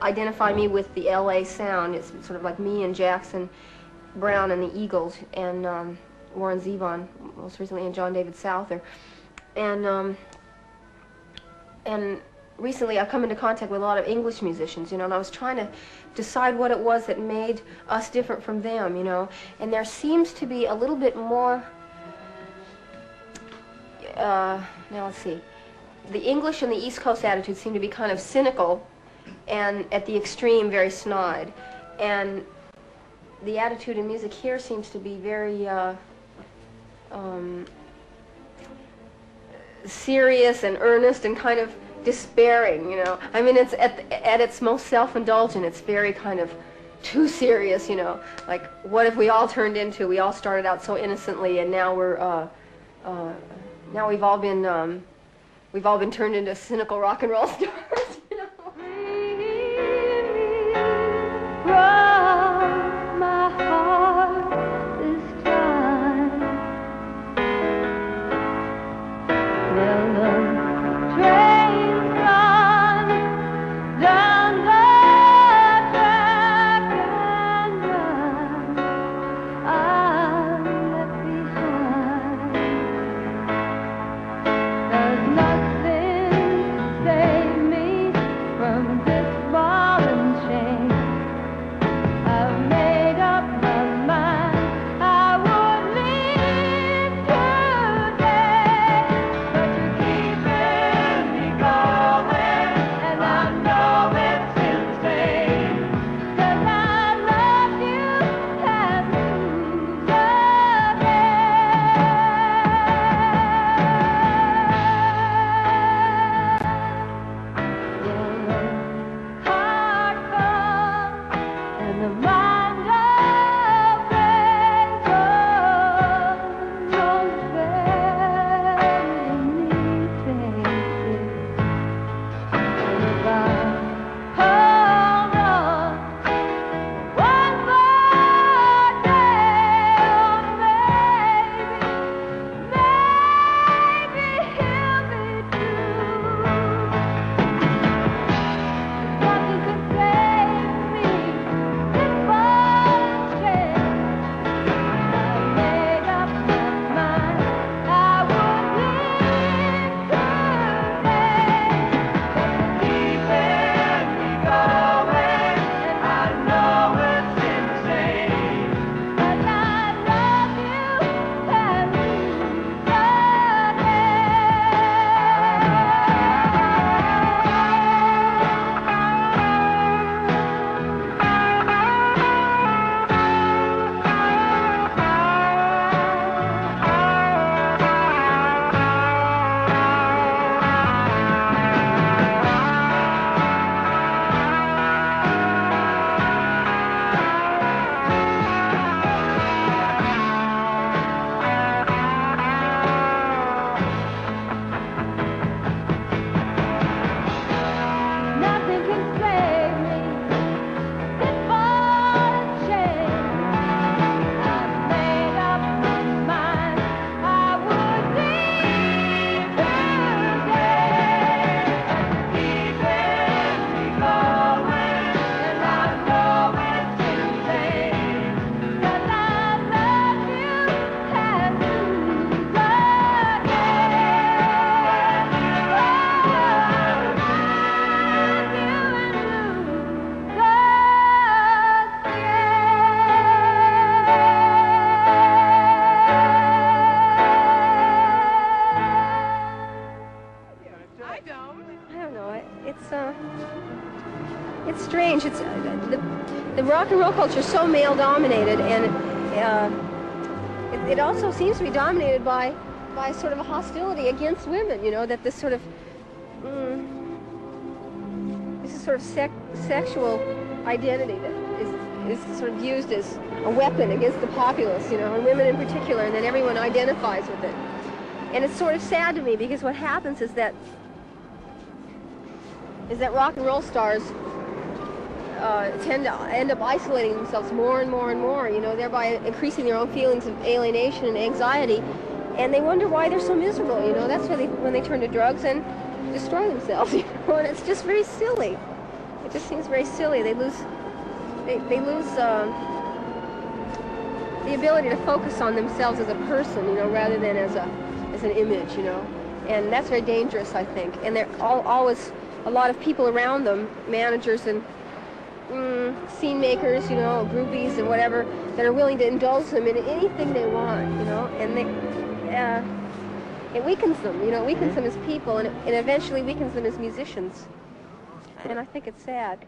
identify me with the LA sound. It's sort of like me and Jackson Brown and the Eagles, and Warren Zevon, most recently, and John David Souther. And recently I've come into contact with a lot of English musicians, you know, and I was trying to decide what it was that made us different from them, you know. And there seems to be a little bit more, now let's see, the English and the East Coast attitudes seem to be kind of cynical and at the extreme very snide. And the attitude in music here seems to be very serious and earnest and kind of despairing, you know. I mean, it's at its most self-indulgent. It's very kind of too serious, you know. Like, what if we all turned into? We all started out so innocently, and now now we've all been turned into cynical rock and roll stars, you know. My heart this time. Well, the trains run down the track and run. I'm left behind. There's nothing to save me from this ball and chain. I've made up my mind I would leave today, but you're keeping me going, and I know it's insane, 'cause I love you and lose again. Heart comes and the mind of rain knows where beneath faces. And if I hold on one more day, or maybe he'll be true. Nothing could save me this ball and chain. I made up my mind I would leave today, but you're keeping me going, and I know it's insane, 'cause I love you and lose Nothing can save me this ball and chain. I've made up my mind I would leave today, but you're keeping me going, and I know it's insane, 'cause I love you and lose I don't know. It's strange. It's the rock and roll culture is so male dominated, and it also seems to be dominated by sort of a hostility against women. You know, that this sort of sexual identity that is sort of used as a weapon against the populace. You know, and women in particular, and then everyone identifies with it. And it's sort of sad to me, because what happens is that rock and roll stars tend to end up isolating themselves more and more and more, you know, thereby increasing their own feelings of alienation and anxiety, and they wonder why they're so miserable, you know. That's why when they turn to drugs and destroy themselves, you know, and it's just very silly. It just seems very silly. They lose the ability to focus on themselves as a person, you know, rather than as an image, you know. And that's very dangerous, I think. And there are always a lot of people around them, managers and scene makers, you know, groupies and whatever, that are willing to indulge them in anything they want, you know. And it weakens them, you know. It weakens them as people, and it eventually weakens them as musicians. And I think it's sad.